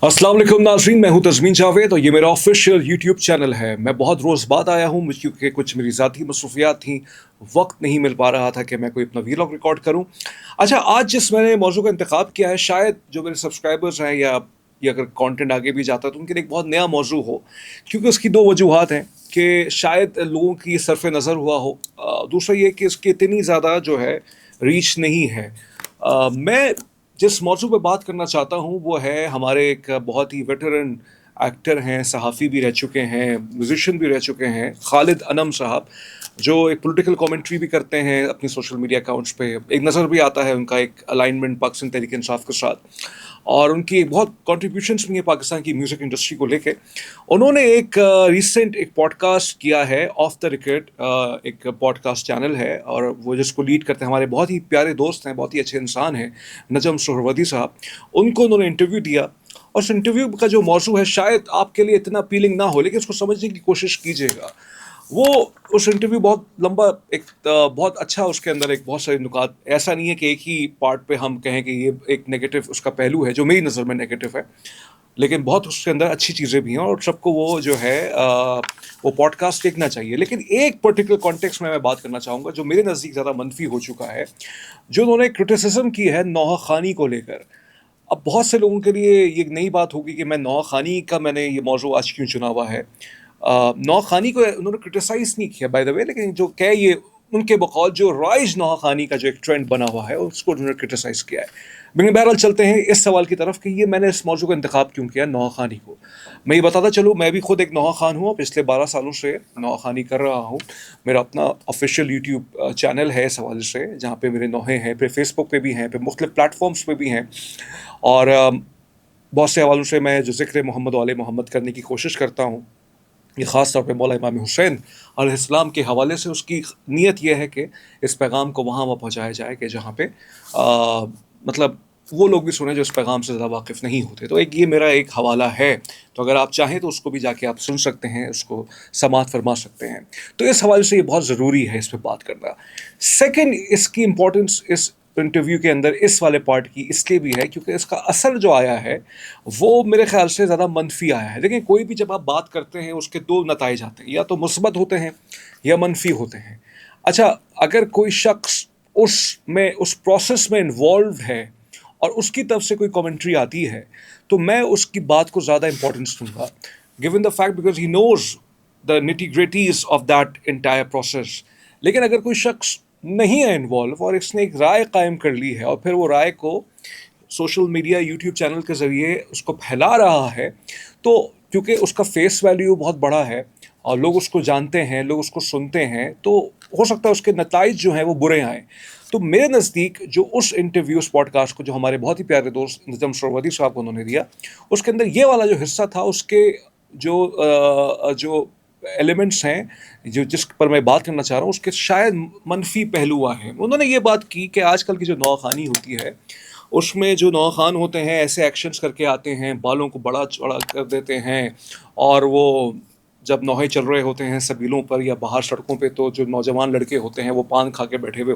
अस्सलाम वालेकुम नाज़रीन, मैं हूं तज़मीन जावेद और ये मेरा ऑफिशियल यूट्यूब चैनल है। मैं बहुत रोज़ बाद आया हूं क्योंकि कुछ मेरी ज़ाती मसरूफियात थी, वक्त नहीं मिल पा रहा था कि मैं कोई अपना वीलॉग रिकॉर्ड करूं। अच्छा, आज जिस मैंने मौजू का इंतखाब किया है, शायद जो मेरे सब्सक्राइबर्स हैं या ये अगर कंटेंट आगे भी जाता है तो उनके लिए एक बहुत नया मौजू हो, क्योंकि उसकी दो वजूहात हैं कि शायद लोगों की सरफ नज़र हुआ हो। दूसरा ये कि इसकी इतनी ज़्यादा जो है रीच नहीं है। मैं जिस मौजू पे बात करना चाहता हूँ वो है हमारे एक बहुत ही वेटरन एक्टर हैं, सहाफ़ी भी रह चुके हैं, म्यूजिशियन भी रह चुके हैं, खालिद अनम साहब, जो एक पॉलिटिकल कमेंट्री भी करते हैं अपनी सोशल मीडिया अकाउंट्स पे। एक नज़र भी आता है उनका एक अलाइनमेंट पाकिस्तान तहरीक इंसाफ के साथ, और उनकी बहुत कॉन्ट्रीब्यूशंस भी हैं पाकिस्तान की म्यूज़िक इंडस्ट्री को लेके। उन्होंने एक रिसेंट एक पॉडकास्ट किया है, ऑफ द रिकॉर्ड एक पॉडकास्ट चैनल है, और वो जिसको लीड करते हैं हमारे बहुत ही प्यारे दोस्त हैं, बहुत ही अच्छे इंसान हैं, नजम सुहरवर्दी साहब। उनको उन्होंने इंटरव्यू दिया, और उस इंटरव्यू का जो मौजू है शायद आपके लिए इतना अपीलिंग ना हो, लेकिन उसको समझने की कोशिश कीजिएगा। वो उस इंटरव्यू बहुत लंबा, एक बहुत अच्छा, उसके अंदर एक बहुत सारे नुकात, ऐसा नहीं है कि एक ही पार्ट पे हम कहें कि ये एक नेगेटिव उसका पहलू है जो मेरी नज़र में नेगेटिव है, लेकिन बहुत उसके अंदर अच्छी चीज़ें भी हैं और सबको वो जो है वो पॉडकास्ट देखना चाहिए। लेकिन एक पर्टिकुलर कॉन्टेक्स्ट में मैं बात करना चाहूँगा जो मेरे नज़दीक ज़्यादा मनफी हो चुका है, जो उन्होंने क्रिटिसिज्म की है नौहा खानी को लेकर। अब बहुत से लोगों के लिए ये नई बात होगी कि मैं नौहा खानी का मैंने ये मौजू आज क्यों चुना हुआ है। नौहा खानी को उन्होंने क्रिटिसाइज़ नहीं किया बाय द वे, लेकिन जो क्या ये उनके बकौल जो राइज नौहा खानी का जो एक ट्रेंड बना हुआ है उसको उन्होंने क्रिटिसाइज़ किया है। लेकिन बहरहाल चलते हैं इस सवाल की तरफ कि ये मैंने इस मौजू का इंतखाब क्यों किया नौहा खानी को। मैं ये बताता चलूँ, मैं भी खुद एक नौहा खान हूँ, पिछले 12 सालों से नौहा खानी कर रहा हूँ। मेरा अपना ऑफिशियल यूट्यूब चैनल है इस हवाले से, जहाँ पे मेरे नौहे हैं, फिर फेसबुक पे भी हैं, फिर मुख्तलिफ प्लेटफॉर्म्स पे भी हैं, और बहुत से हवालों से मैं जो ज़िक्र मोहम्मद वाले मोहम्मद करने की कोशिश करता हूँ। ये ख़ास तौर पे मौला इमाम हुसैन अलैहिस्सलाम के हवाले से उसकी नीयत यह है कि इस पैगाम को वहाँ पहुँचाया जाए कि जहाँ पे मतलब वो लोग भी सुने जो इस पैगाम से ज़्यादा वाकिफ़ नहीं होते। तो एक ये मेरा एक हवाला है, तो अगर आप चाहें तो उसको भी जाके आप सुन सकते हैं, उसको समाअत फरमा सकते हैं। तो इस हवाले से ये बहुत ज़रूरी है इस पे बात करना। सेकंड, इसकी इम्पोर्टेंस इस इंटरव्यू के अंदर इस वाले पार्ट की इसलिए भी है क्योंकि इसका असर जो आया है वो मेरे ख्याल से ज़्यादा मनफी आया है। लेकिन कोई भी जब आप बात करते हैं उसके दो नताइज आते हैं, या तो मुस्बत होते हैं या मनफी होते हैं। अच्छा, अगर कोई शख्स उसमें उस प्रोसेस में इन्वॉल्व है और उसकी तरफ से कोई कमेंट्री आती है, तो मैं उसकी बात को ज़्यादा इंपॉर्टेंस दूंगा, given the fact because he knows the nitty gritties of that entire process. लेकिन अगर कोई शख्स नहीं है इन्वॉल्व और इसने एक राय कायम कर ली है और फिर वो राय को सोशल मीडिया यूट्यूब चैनल के ज़रिए उसको फैला रहा है, तो क्योंकि उसका फेस वैल्यू बहुत बड़ा है और लोग उसको जानते हैं, लोग उसको सुनते हैं, तो हो सकता है उसके नताइज जो हैं वो बुरे आएँ। तो मेरे नज़दीक जो उस इंटरव्यू, उस पॉडकास्ट को जो हमारे बहुत ही प्यारे दोस्त नजम सुहरवर्दी साहब को उन्होंने दिया, उसके अंदर ये वाला जो हिस्सा था, उसके जो एलिमेंट्स हैं जो जिस पर मैं बात करना चाह रहा हूँ, उसके शायद मनफी पहलू आए हैं। उन्होंने ये बात की कि आजकल की जो नौखानी होती है उसमें जो नौखान होते हैं ऐसे एक्शंस करके आते हैं, बालों को बड़ा चौड़ा कर देते हैं, और वो जब नौहे चल रहे होते हैं सबीलों पर या बाहर सड़कों पे, तो जो नौजवान लड़के होते हैं वो पान खा के बैठे हुए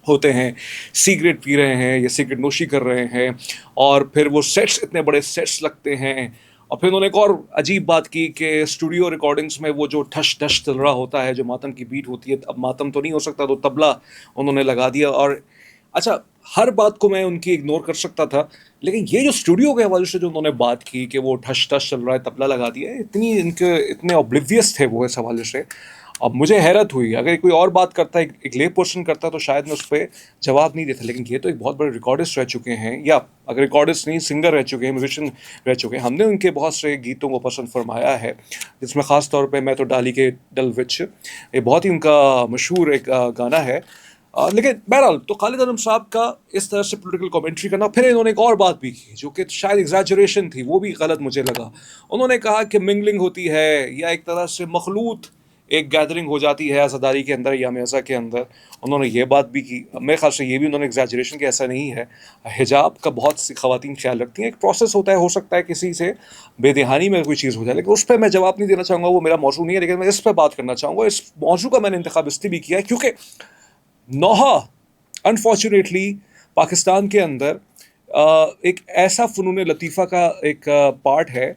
होते हैं, सिगरेट पी रहे हैं या सिगरेट नोशी कर रहे हैं, और फिर वो सेट्स, इतने बड़े सेट्स लगते हैं। और फिर उन्होंने एक और अजीब बात की कि स्टूडियो रिकॉर्डिंग्स में वो जो ठश ठश चल रहा होता है, जो मातम की बीट होती है, अब मातम तो नहीं हो सकता, तो तबला उन्होंने लगा दिया। और अच्छा, हर बात को मैं उनकी इग्नोर कर सकता था, लेकिन ये जो स्टूडियो के हवाले से जो उन्होंने बात की कि वो ठश ठश चल रहा है, तबला लगा दिया, इतनी इनके इतने ऑब्लिवियस थे वो इस हवाले से। अब मुझे हैरत हुई, अगर कोई और बात करता, एक ले पर्सन करता, तो शायद मैं उस पर जवाब नहीं देता, लेकिन ये तो एक बहुत बड़े रिकॉर्डिस्ट रह चुके हैं, या अगर रिकॉर्डिस्ट नहीं, सिंगर रह चुके हैं, म्यूजिशियन रह चुके हैं। हमने उनके बहुत से गीतों को पसंद फरमाया है, जिसमें ख़ास तौर पे मैं तो डाली के डल विच, ये बहुत ही उनका मशहूर एक गाना है। लेकिन बहरहाल, तो खालिद अनम साहब का इस तरह से पॉलिटिकल कमेंट्री करना, फिर इन्होंने एक और बात भी की जो कि शायद एग्जैजरेशन थी, वो भी गलत मुझे लगा। उन्होंने कहा कि मिंगलिंग होती है या एक तरह से मखलूत एक गैदरिंग हो जाती है आज़ादारी के अंदर या मेज़ा के अंदर, उन्होंने ये बात भी की। मेरे ख्याल से ये भी उन्होंने एग्जैजरेशन किया, ऐसा नहीं है। हिजाब का बहुत सी ख़वातीन ख्याल रखती हैं, एक प्रोसेस होता है, हो सकता है किसी से बेदहानी में कोई चीज़ हो जाए, लेकिन उस पर मैं जवाब नहीं देना चाहूँगा, वो मेरा मौजू नहीं है। लेकिन मैं इस पर बात करना चाहूँगा। इस मौजू का मैंने इंतखाब इसलिए भी किया है क्योंकि नौहा अनफॉर्चुनेटली पाकिस्तान के अंदर एक ऐसा फ़नून लतीफ़ा का एक पार्ट है।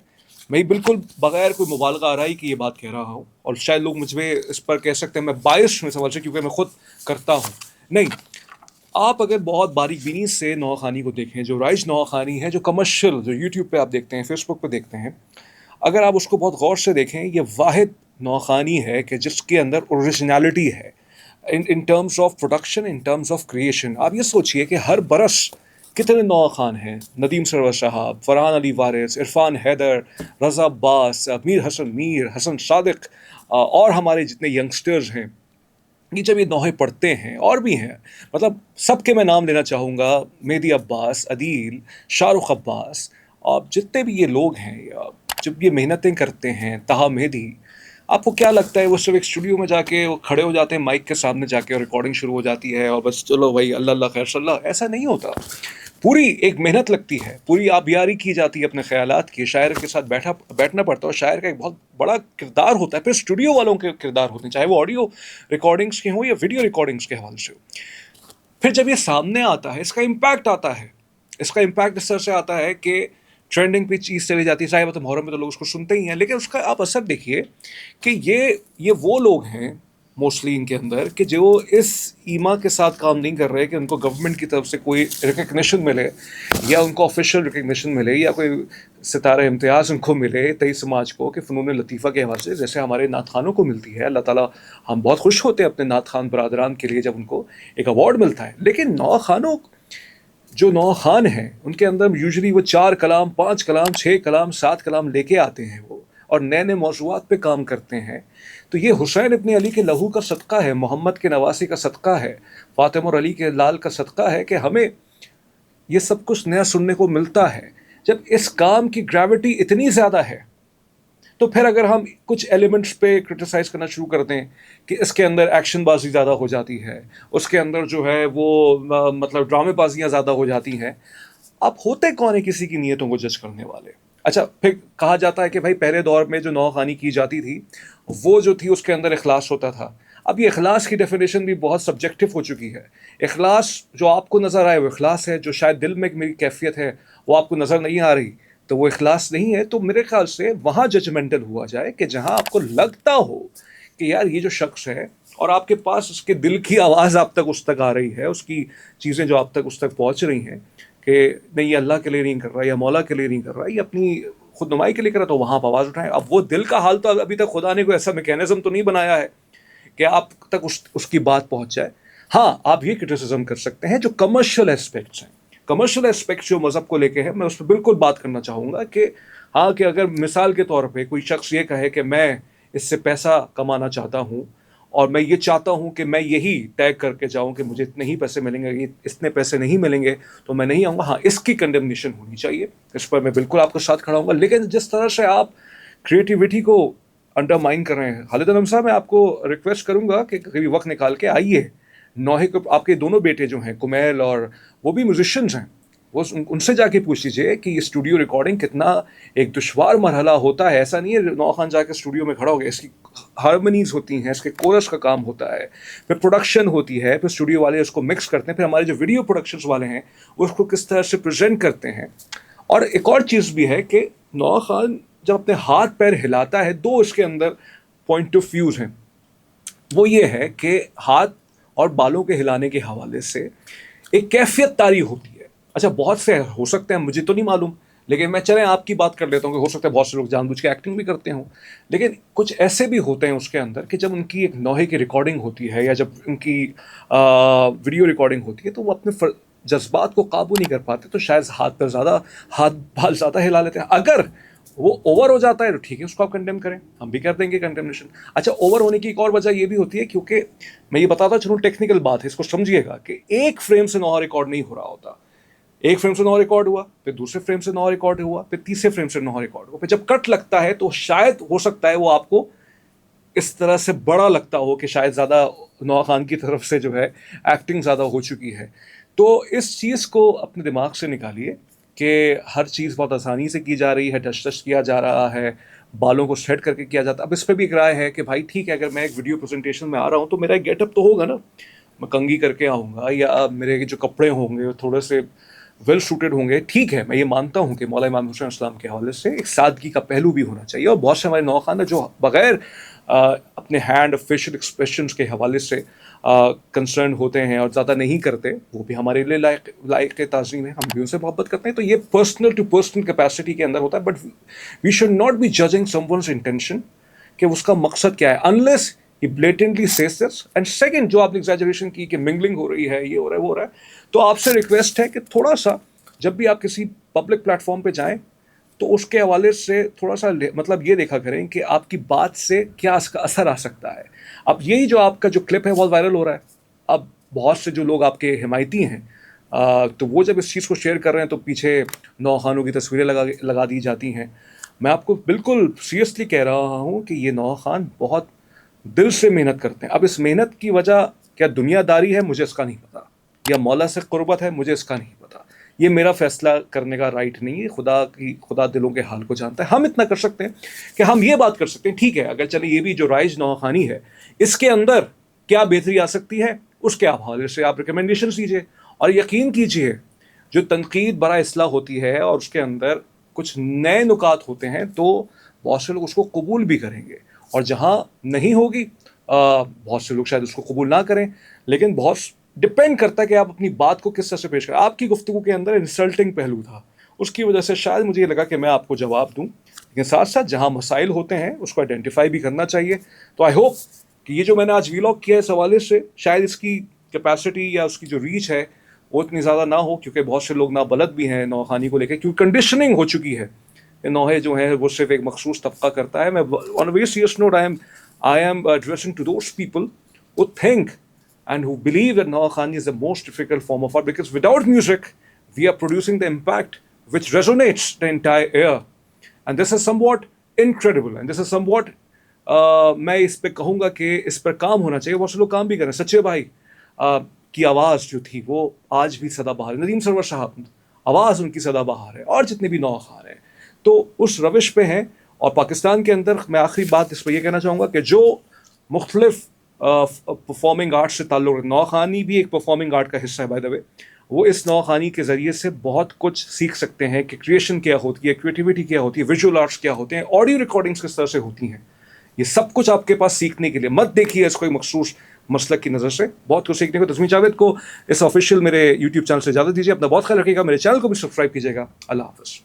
मैं बिल्कुल बगैर कोई मुबालगा आराई की ये बात कह रहा हूँ, और शायद लोग मुझ में इस पर कह सकते हैं मैं बायस में समझ से, क्योंकि मैं खुद करता हूँ। नहीं, आप अगर बहुत बारीक बीनी से नौखानी को देखें, जो राइज नौखानी है, जो कमर्शियल, जो यूट्यूब पे आप देखते हैं, फेसबुक पे देखते हैं, अगर आप उसको बहुत गौर से देखें, ये वाहिद नौखानी है कि जिसके अंदर ओरिजिनलिटी है in terms of production, in terms of creation. आप ये सोचिए कि हर बरस कितने नौ खान हैं, नदीम सरवर साहब, फरहान अली वारिस, इरफान हैदर, रज़ा अब्बास, मीर हसन मीर, हसन सादिक, और हमारे जितने यंगस्टर्स हैं, ये जब ये नौहें पढ़ते हैं, और भी हैं, मतलब सबके मैं नाम लेना चाहूँगा, मेहदी अब्बास, अदील, शाहरुख अब्बास, और जितने भी ये लोग हैं, जब ये मेहनतें करते हैं, ताहा मेहदी, आपको क्या लगता है वो सिर्फ एक स्टूडियो में जाके वो खड़े हो जाते हैं माइक के सामने जाके और रिकॉर्डिंग शुरू हो जाती है और बस चलो भाई अल्लाह अल्लाह खैर सल्लाह? ऐसा नहीं होता। पूरी एक मेहनत लगती है, पूरी आबियारी की जाती है अपने ख्यालात की, शायर के साथ बैठना पड़ता है, और शायर का एक बहुत बड़ा किरदार होता है, फिर स्टूडियो वालों के किरदार होते हैं, चाहे वो ऑडियो रिकॉर्डिंग्स के हों या वीडियो रिकॉर्डिंग्स के हवाले से हो। फिर जब ये सामने आता है, इसका इम्पैक्ट आता है, इसका इम्पैक्ट इस तरह से आता है कि ट्रेंडिंग पे चीज़ चली जाती है। साहिब तो मुहर्रम में तो लोग उसको सुनते ही हैं, लेकिन उसका आप असर देखिए कि ये वो लोग हैं मोस्टली इनके अंदर कि जो इस ईमा के साथ काम नहीं कर रहे कि उनको गवर्नमेंट की तरफ से कोई रिकग्निशन मिले, या उनको ऑफिशियल रिकग्निशन मिले, या कोई सितारा इम्तियाज़ उनको मिले तई समाज को कि फ़नून लतीफ़ा के हवाले से, जैसे हमारे नात खानों को मिलती है। अल्लाह ताला, हम बहुत खुश होते हैं अपने नात खान बरादरान के लिए जब उनको एक अवार्ड मिलता है। लेकिन नौ खानों, जो नौ खान हैं, उनके अंदर यूजुअली वो 4 कलाम, 5 कलाम, 6 कलाम, 7 कलाम लेके आते हैं वो, और नए नए मौज़ूआत पे काम करते हैं। तो ये हुसैन इब्न अली के लहू का सदका है, मोहम्मद के नवासी का सदका है, फातिमा और अली के लाल का सदका है कि हमें ये सब कुछ नया सुनने को मिलता है। जब इस काम की ग्रेविटी इतनी ज़्यादा है, तो फिर अगर हम कुछ एलिमेंट्स पे क्रिटिसाइज़ करना शुरू कर दें कि इसके अंदर एक्शन बाजी ज़्यादा हो जाती है, उसके अंदर जो है वो मतलब ड्रामेबाजियाँ ज़्यादा हो जाती हैं, आप होते कौन है किसी की नीयतों को जज करने वाले? अच्छा, फिर कहा जाता है कि भाई पहले दौर में जो नौखानी की जाती थी, वो जो थी उसके अंदर इखलास होता था। अब ये इखलास की डेफिनेशन भी बहुत सब्जेक्टिव हो चुकी है। इखलास जो आपको नज़र आए वो इखलास है, जो शायद दिल में मेरी कैफियत है वो आपको नज़र नहीं आ रही, तो वो इखलास नहीं है। तो मेरे ख्याल से वहाँ जजमेंटल हुआ जाए कि जहाँ आपको लगता हो कि यार ये जो शख्स है, और आपके पास उसके दिल की आवाज़ आप तक उस तक आ रही है, उसकी चीज़ें जो आप तक उस तक पहुँच रही हैं कि नहीं ये अल्लाह के लिए नहीं कर रहा, या मौला के लिए नहीं कर रहा, ये अपनी खुद नुमाई के लिए कर रहा, तो वहाँ आप आवाज़ उठाएं। अब वो दिल का हाल तो अभी तक खुदा ने कोई ऐसा मैकेनिज्म तो नहीं बनाया है कि आप तक उसकी बात पहुँच जाए। हाँ, आप ये क्रिटिसिज्म कर सकते हैं जो कमर्शियल एस्पेक्ट्स हैं, कमर्शियल एस्पेक्ट्स जो मज़हब को लेके है, मैं उस पर बिल्कुल बात करना चाहूँगा कि हाँ, कि अगर मिसाल के तौर पे कोई शख्स ये कहे कि मैं इससे पैसा कमाना चाहता हूँ, और मैं ये चाहता हूँ कि मैं यही टैग करके जाऊँ कि मुझे इतने ही पैसे मिलेंगे, ये इतने पैसे नहीं मिलेंगे तो मैं नहीं आऊँगा, हाँ, इसकी कंडेमनेशन होनी चाहिए, इस पर मैं बिल्कुल आपके साथ खड़ा हूँगा। लेकिन जिस तरह से आप क्रिएटिविटी को अंडरमाइन कर रहे हैं, खालिद अनम साहब, मैं आपको रिक्वेस्ट करूँगा कि कभी वक्त निकाल के आइए। नौहे को आपके दोनों बेटे जो हैं कुमैल, और वो भी म्यूजिशियंस हैं, वो उनसे जाके पूछ लीजिए कि ये स्टूडियो रिकॉर्डिंग कितना एक दुश्वार मरहला होता है। ऐसा नहीं है नौ खान जाके स्टूडियो में खड़ा हो गया, इसकी हारमोनीज होती हैं, इसके कोरस का काम होता है, फिर प्रोडक्शन होती है, फिर स्टूडियो वाले उसको मिक्स करते हैं, फिर हमारे जो वीडियो प्रोडक्शंस वाले हैं उसको किस तरह से प्रेजेंट करते हैं। और एक और चीज़ भी है कि नौ खान जब अपने हाथ पैर हिलाता है, दो इसके अंदर पॉइंट ऑफ व्यूज़ हैं। वो ये है कि हाथ और बालों के हिलाने के हवाले से एक कैफियत तारी होती है। अच्छा, बहुत से हो सकते हैं, मुझे तो नहीं मालूम, लेकिन मैं चलें आपकी बात कर लेता हूँ कि हो सकता है बहुत से लोग जानबूझ के एक्टिंग भी करते हों, लेकिन कुछ ऐसे भी होते हैं उसके अंदर कि जब उनकी एक नौहे की रिकॉर्डिंग होती है, या जब उनकी वीडियो रिकॉर्डिंग होती है, तो वो अपने जज्बात को काबू नहीं कर पाते, तो शायद हाथ बाल ज़्यादा हिला लेते हैं। अगर वो ओवर हो जाता है तो ठीक है, उसको आप कंडेम करें, हम भी कर देंगे कंडेमनेशन। अच्छा, ओवर होने की एक और वजह ये भी होती है, क्योंकि मैं ये बताता चलूँ, टेक्निकल बात है, इसको समझिएगा कि एक फ्रेम से नौहा रिकॉर्ड नहीं हो रहा होता। एक फ्रेम से नौहा रिकॉर्ड हुआ, फिर दूसरे फ्रेम से नौहा रिकॉर्ड हुआ, फिर तीसरे फ्रेम से नौहा रिकॉर्ड हुआ, फिर जब कट लगता है तो शायद हो सकता है वो आपको इस तरह से बड़ा लगता हो कि शायद ज़्यादा नौहा खान की तरफ से जो है एक्टिंग ज़्यादा हो चुकी है। तो इस चीज़ को अपने दिमाग से निकालिए कि हर चीज़ बहुत आसानी से की जा रही है, टच टच किया जा रहा है, बालों को सेट करके किया जाता है। अब इस पर भी एक राय है कि भाई ठीक है, अगर मैं एक वीडियो प्रेजेंटेशन में आ रहा हूँ तो मेरा एक गेटअप तो होगा ना, मैं कंघी करके आऊँगा, या मेरे जो कपड़े होंगे वो थोड़े से वेल सूटेड होंगे। ठीक है, मैं ये मानता हूँ कि मौला इमाम हुसैन अस्सलाम के हवाले से एक सादगी का पहलू भी होना चाहिए, और बहुत से हमारे नौखान जो बगैर अपने हैंड फेशियल एक्सप्रेशंस के हवाले से कंसर्न होते हैं और ज़्यादा नहीं करते, वो भी हमारे लिए लायक ताज़ीम है, हम भी उनसे मोहब्बत करते हैं। तो ये पर्सनल टू पर्सनल कैपेसिटी के अंदर होता है, but we should not be judging someone's intention कि उसका मकसद क्या है, unless he blatantly says this। And second, जो आपने एग्जैजरेशन की कि मिंगलिंग हो रही है, ये हो रहा है, वो हो रहा है, तो आपसे रिक्वेस्ट है कि थोड़ा सा जब भी आप किसी पब्लिक प्लेटफॉर्म पे जाएं तो उसके हवाले से थोड़ा सा मतलब ये देखा करें कि आपकी बात से क्या इसका असर आ सकता है। अब यही जो आपका जो क्लिप है बहुत वायरल हो रहा है, अब बहुत से जो लोग आपके हिमायती हैं तो वो जब इस चीज़ को शेयर कर रहे हैं तो पीछे नौखानों की तस्वीरें लगा दी जाती हैं। मैं आपको बिल्कुल सीरियसली कह रहा हूँ कि ये नौखान बहुत दिल से मेहनत करते हैं। अब इस मेहनत की वजह क्या दुनियादारी है, मुझे इसका नहीं पता, या मौला से कुर्बत है, मुझे इसका नहीं पता। ये मेरा फैसला करने का राइट नहीं है, खुदा दिलों के हाल को जानता है। हम इतना कर सकते हैं कि हम ये बात कर सकते हैं, ठीक है, अगर चले ये भी जो राइज नौखानी है इसके अंदर क्या बेहतरी आ सकती है, उसके हवाले से आप रिकमेंडेशन दीजिए। और यकीन कीजिए, जो तनकीद बरा इसलाह होती है और उसके अंदर कुछ नए नुकात होते हैं तो बहुत से लोग उसको कबूल भी करेंगे, और जहाँ नहीं होगी बहुत से लोग शायद उसको कबूल ना करें। लेकिन बहुत डिपेंड करता है कि आप अपनी बात को किस तरह से पेश करें। आपकी गुफ्तगू के अंदर इंसल्टिंग पहलू था, उसकी वजह से शायद मुझे ये लगा कि मैं आपको जवाब दूं, लेकिन साथ साथ जहाँ मसाइल होते हैं उसको आइडेंटिफाई भी करना चाहिए। तो आई होप कि ये जो मैंने आज वीलॉग किया है इस हवाले से, शायद इसकी कैपेसिटी या उसकी जो रीच है वो इतनी ज़्यादा ना हो, क्योंकि बहुत से लोग नाबलद भी हैं नौखानी को लेकर, क्योंकि कंडीशनिंग हो चुकी है। नौहे जो हैं वो सिर्फ एक मखसूस तबका करता है। मैं on a very serious note I am addressing to those people who think and who believe that Nawakhani is the most difficult form of art, because without music we are producing the impact which resonates the entire air, and this is somewhat incredible, and this is somewhat मैं इस पे कहूँगा कि इस पर काम होना चाहिए। बहुत से लोग काम भी करें। सच्चे भाई की आवाज़ जो थी वो आज भी सदाबहार है। नदीम सरवर साहब आवाज़ उनकी सदाबहार है, और जितने भी नौखान हैं तो उस रविश पे हैं। और पाकिस्तान के अंदर मैं आखिरी बात इस पर यह कहना चाहूँगा कि जो मुख्तलिफ परफॉर्मिंग आर्ट से ताल्लुक़, नौखानी भी एक परफॉर्मिंग आर्ट का हिस्सा है बाय द वे, वो इस नौखानी के ज़रिए से बहुत कुछ सीख सकते हैं कि क्रिएशन क्या होती है, क्रिएटिविटी क्या होती है, विजुअल आर्ट्स क्या होते हैं, ऑडियो रिकॉर्डिंग्स किस तरह से होती हैं। ये सब कुछ आपके पास सीखने के लिए, मत देखिए इसको एक मखसूस मसलक की नज़र से, बहुत कुछ सीखने को। तस्मीर जावेद को इस ऑफिशियल मेरे यूट्यूब चैनल से इजाज़त दीजिए। अपना बहुत ख्याल रखिएगा, मेरे चैनल को भी सब्सक्राइब कीजिएगा। अल्लाह हाफ़िज़।